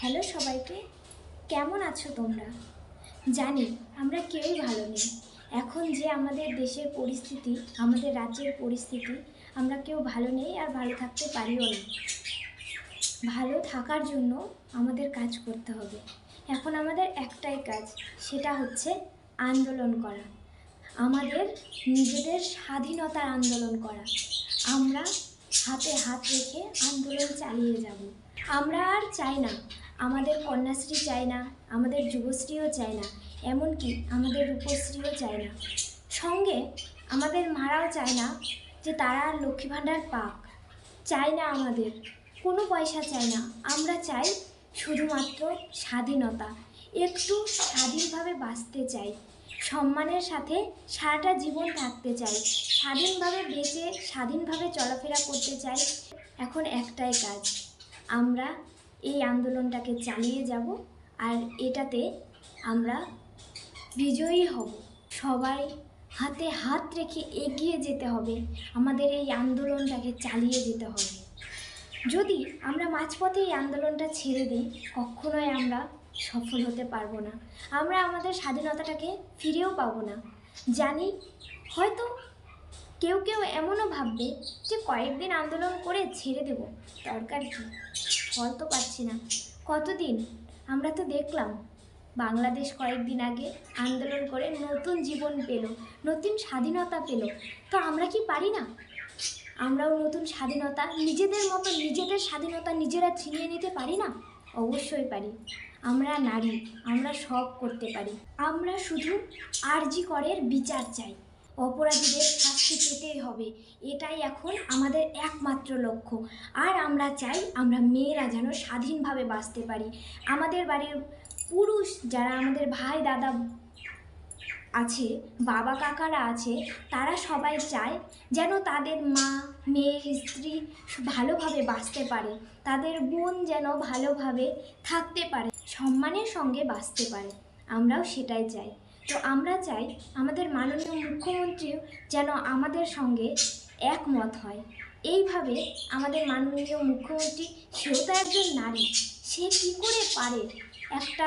Hello সবাইকে, কেমন আছো তোমরা? জানি আমরা কেউই ভালো নেই। এখন যে আমাদের দেশের পরিস্থিতি, আমাদের রাজ্যের পরিস্থিতি, আমরা কেউ ভালো নেই আর ভালো থাকতে পারিও না। ভালো থাকার জন্য আমাদের কাজ করতে হবে। এখন আমাদের একটাই কাজ, সেটা হচ্ছে আন্দোলন করা, আমাদের নিজেদের স্বাধীনতার আন্দোলন করা। আমরা হাতে হাত রেখে আন্দোলন চালিয়ে যাব। আমরা আর চাই না, আমাদের কন্যাশ্রী চাই না, আমাদের যুবশ্রীও চাই না, এমনকি আমাদের রূপশ্রীও চাই না। সঙ্গে আমাদের মারাও চায় না যে তারা লক্ষ্মী ভাণ্ডার পাক। চাই না, আমাদের কোনো পয়সা চাই না। আমরা চাই শুধুমাত্র স্বাধীনতা, একটু স্বাধীনভাবে বাঁচতে চাই, সম্মানের সাথে সারাটা জীবন থাকতে চাই, স্বাধীনভাবে বেঁচে স্বাধীনভাবে চলাফেরা করতে চাই। এখন একটাই কাজ, আমরা এই আন্দোলনটাকে চালিয়ে যাব আর এটাতে আমরা বিজয়ী হব। সবাই হাতে হাত রেখে এগিয়ে যেতে হবে, আমাদের এই আন্দোলনটাকে চালিয়ে যেতে হবে। যদি আমরা মাঝপথে এই আন্দোলনটা ছেড়ে দিই, কখনোই আমরা সফল হতে পারবো না। আমরা আমাদের স্বাধীনতাটাকে ফিরেও পাবো না। জানি হয়তো কেউ কেউ এমনও ভাববে যে কয়েকদিন আন্দোলন করে ছেড়ে দেব, দরকার কি, ফল তো পাচ্ছি না। কতদিন আমরা তো দেখলাম বাংলাদেশ কয়েকদিন আগে আন্দোলন করে নতুন জীবন পেল, নতুন স্বাধীনতা পেল। তো আমরা কি পারি না? আমরাও নতুন স্বাধীনতা, নিজেদের মতো নিজেদের স্বাধীনতা নিজেরা ছিনিয়ে নিতে পারি না? অবশ্যই পারি। আমরা নারী, আমরা সব করতে পারি। আমরা শুধু আরজি করের বিচার চাই, অপরাধীদের শাস্তি পেতেই হবে, এটাই এখন আমাদের একমাত্র লক্ষ্য। আর আমরা চাই আমরা মেয়েরা যেন স্বাধীনভাবে বাঁচতে পারি। আমাদের বাড়ির পুরুষ যারা আমাদের ভাই দাদা আছে, বাবা কাকারা আছে, তারা সবাই চায় যেন তাদের মা, মেয়ে, স্ত্রী ভালোভাবে বাঁচতে পারে, তাদের বোন যেন ভালোভাবে থাকতে পারে, সম্মানের সঙ্গে বাঁচতে পারে। আমরাও সেটাই চাই। তো আমরা চাই আমাদের মাননীয় মুখ্যমন্ত্রীও যেন আমাদের সঙ্গে একমত হয়। এইভাবে আমাদের মাননীয় মুখ্যমন্ত্রী, সেও তো একজন নারী, সে কী করে পারে একটা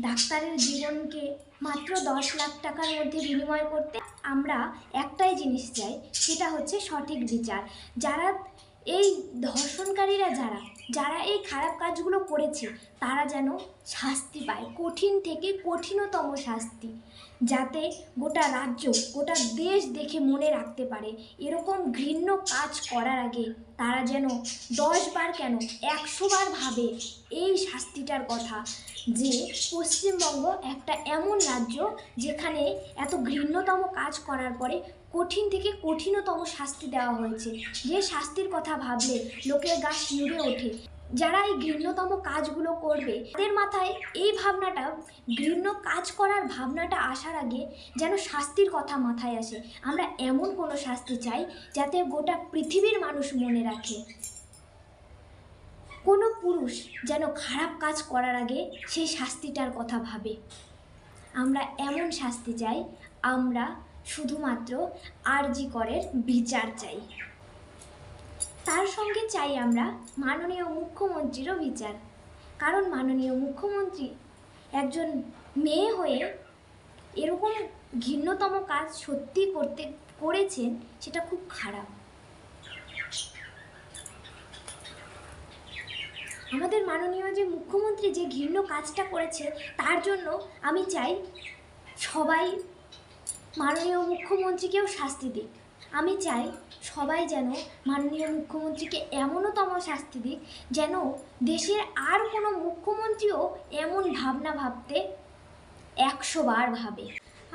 ডাক্তারের জীবনকে মাত্র 10 লাখ টাকার মধ্যে বিনিময় করতে? আমরা একটাই জিনিস চাই, সেটা হচ্ছে সঠিক বিচার। যারা এই ধর্ষণকারীরা, যারা যারা এই খারাপ কাজগুলো করেছে, তারা যেন শাস্তি পায়, কঠিন থেকে কঠিনতম শাস্তি, যাতে গোটা রাজ্য, গোটা দেশ দেখে মনে রাখতে পারে এরকম ঘৃণ্য কাজ করার আগে তারা যেন 10 বার কেন 100 বার ভাবে এই শাস্তিটার কথা। যে পশ্চিমবঙ্গ একটা এমন রাজ্য যেখানে এত ঘৃণ্যতম কাজ করার পরে কঠিন থেকে কঠিনতম শাস্তি দেওয়া হয়েছে, যে শাস্তির কথা ভাবলে লোকের গা শিউরে ওঠে। যারা এই ঘৃণ্যতম কাজগুলো করবে, তাদের মাথায় এই ভাবনাটা, ঘৃণ্য কাজ করার ভাবনাটা আসার আগে যেন শাস্তির কথা মাথায় আসে। আমরা এমন কোনো শাস্তি চাই যাতে গোটা পৃথিবীর মানুষ মনে রাখে। কোনো পুরুষ যেন খারাপ কাজ করার আগে সেই শাস্তিটার কথা ভাবে। আমরা এমন শাস্তি চাই, আমরা শুধুমাত্র আরজি করের বিচার চাই। তার সঙ্গে চাই আমরা মাননীয় মুখ্যমন্ত্রীরও বিচার, কারণ মাননীয় মুখ্যমন্ত্রী একজন মেয়ে হয়ে এরকম ঘৃণ্যতম কাজ সত্যি করেছেন, সেটা খুব খারাপ। আমাদের মাননীয় যে মুখ্যমন্ত্রী যে ঘৃণ্য কাজটা করেছে, তার জন্য আমি চাই সবাই মাননীয় মুখ্যমন্ত্রীকেও শাস্তি দিক। আমি চাই সবাই যেন মাননীয় মুখ্যমন্ত্রীকে এমনতম শাস্তি দিক যেন দেশের আর কোনো মুখ্যমন্ত্রীও এমন ভাবনা ভাবতে 100 বার ভাবে।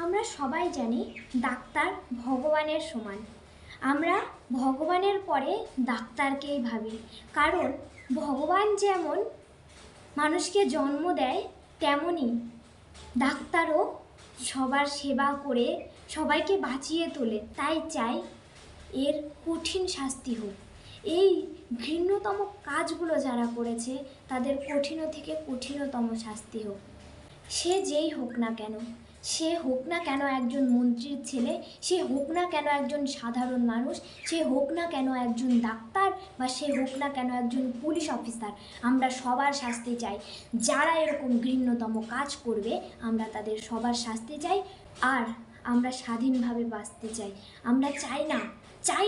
আমরা সবাই জানি ডাক্তার ভগবানের সমান। আমরা ভগবানের পরে ডাক্তারকেই ভাবি, কারণ ভগবান যেমন মানুষকে জন্ম দেয়, তেমনই ডাক্তারও সবার সেবা করে সবাইকে বাঁচিয়ে তোলে। তাই চাই এর কঠিন শাস্তি হোক। এই ঘৃণ্যতম কাজগুলো যারা করেছে, তাদের কঠিন থেকে কঠিনতম শাস্তি হোক। সে যেই হোক না কেন, সে হোক না কেন একজন মন্ত্রীর ছেলে, সে হোক না কেন একজন সাধারণ মানুষ, সে হোক না কেন একজন ডাক্তার, বা সে হোক না কেন একজন পুলিশ অফিসার, আমরা সবার শাস্তি চাই। যারা এরকম ঘৃণ্যতম কাজ করবে আমরা তাদের সবার শাস্তি চাই। আর আমরা স্বাধীনভাবে বাঁচতে চাই। আমরা চাই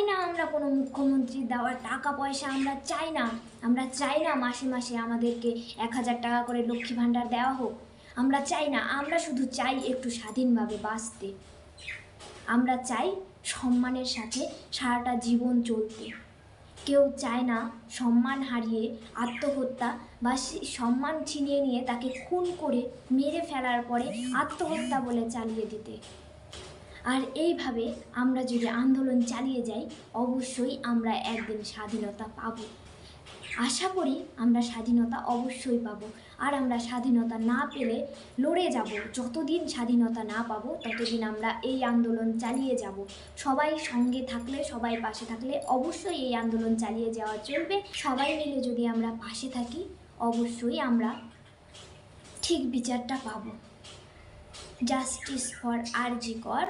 না আমরা কোনো মুখ্যমন্ত্রীর দেওয়া টাকা পয়সা আমরা চাই না। আমরা চাই না মাসে মাসে আমাদেরকে 1000 টাকা করে লক্ষ্মী ভাণ্ডার দেওয়া হোক। আমরা চাই না, আমরা শুধু চাই একটু স্বাধীনভাবে বাঁচতে। আমরা চাই সম্মানের সাথে সারাটা জীবন চলতে। কেউ চায় না সম্মান হারিয়ে আত্মহত্যা বা সম্মান ছিনিয়ে নিয়ে তাকে খুন করে মেরে ফেলার পরে আত্মহত্যা বলে চালিয়ে দিতে। আর এইভাবে আমরা যদি আন্দোলন চালিয়ে যাই অবশ্যই আমরা একদিন স্বাধীনতা পাব। আশা করি আমরা স্বাধীনতা অবশ্যই পাব। আর আমরা স্বাধীনতা না পেলে লড়ে যাব। যতদিন স্বাধীনতা না পাবো ততদিন আমরা এই আন্দোলন চালিয়ে যাব। সবাই সঙ্গে থাকলে, সবাই পাশে থাকলে অবশ্যই এই আন্দোলন চালিয়ে যাওয়া চলবে। সবাই মিলে যদি আমরা পাশে থাকি অবশ্যই আমরা ঠিক বিচারটা পাব। Justice for R G. কর,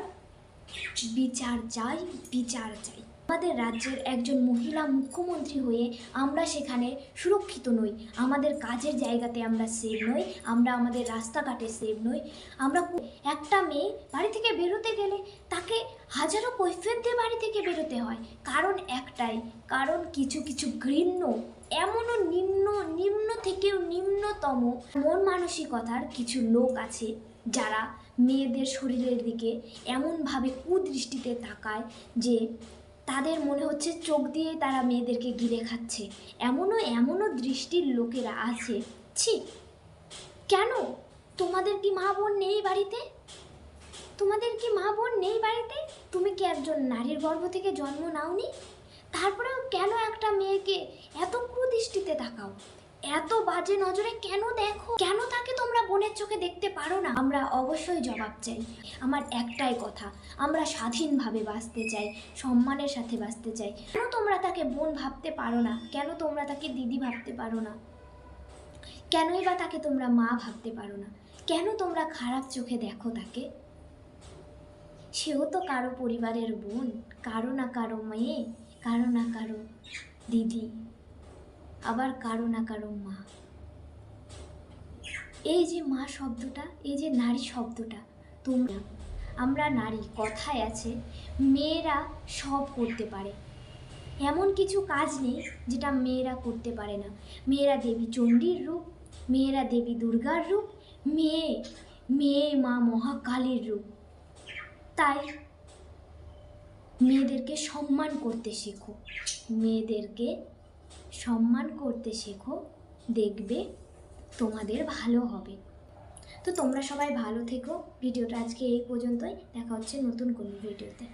বিচার চাই, বিচার চাই। আমাদের রাজ্যের একজন মহিলা মুখ্যমন্ত্রী হয়ে আমরা সেখানে সুরক্ষিত নই। আমাদের কাজের জায়গাতে আমরা সেভ নই, আমরা আমাদের রাস্তাঘাটে সেভ নই। আমরা একটা মেয়ে বাড়ি থেকে বেরোতে গেলে তাকে হাজারো কৈফিয়ত দিয়ে বাড়ি থেকে বেরোতে হয়। কারণ একটাই, কারণ কিছু কিছু ঘৃণ্য, এমনও নিম্ন থেকেও নিম্নতম মন মানসিকতার কিছু লোক আছে যারা মেয়েদের শরীরের দিকে এমনভাবে কুদৃষ্টিতে তাকায় যে তাদের মনে হচ্ছে চোখ দিয়ে তারা মেয়েদেরকে গিলে খাচ্ছে। এমনও দৃষ্টির লোকেরা আছে। ছি, কেন? তোমাদের কি মা বোন নেই বাড়িতে? তোমাদের কি মা বোন নেই বাড়িতে? তুমি কি একজন নারীর গর্ভ থেকে জন্ম নাওনি? তারপরেও কেন একটা মেয়েকে এত কুদৃষ্টিতে তাকাও, এত বাজে নজরে কেন দেখো? কেন তাকে তোমরা বোনের চোখে দেখতে পারো না? আমরা অবশ্যই জবাব চাই। আমার একটাই কথা, আমরা স্বাধীনভাবে বাঁচতে চাই, সম্মানের সাথে বাঁচতে চাই। কেন তোমরা তাকে বোন ভাবতে পারো না? কেন তোমরা তাকে দিদি ভাবতে পারো না? কেনই বা তাকে তোমরা মা ভাবতে পারো না? কেন তোমরা খারাপ চোখে দেখো তাকে? সেও তো কারো পরিবারের বোন, কারো না কারো মেয়ে, কারো না কারো দিদি, আবার কারো না কারো মা। এই যে মা শব্দটা, এই যে নারী শব্দটা, তোমরা, আমরা নারী, কথায় আছে মেয়েরা সব করতে পারে। এমন কিছু কাজ নেই যেটা মেয়েরা করতে পারে না। মেয়েরা দেবী চণ্ডীর রূপ, মেয়েরা দেবী দুর্গার রূপ, মেয়ে মা মহাকালীর রূপ। তাই মেয়েদেরকে সম্মান করতে শেখো, মেয়েদেরকে সম্মান করতে শেখো, দেখবে তোমাদের ভালো হবে। তো তোমরা সবাই ভালো থেকো। ভিডিওটা আজকে এই পর্যন্তই, দেখা হচ্ছে নতুন কোনো ভিডিওতে।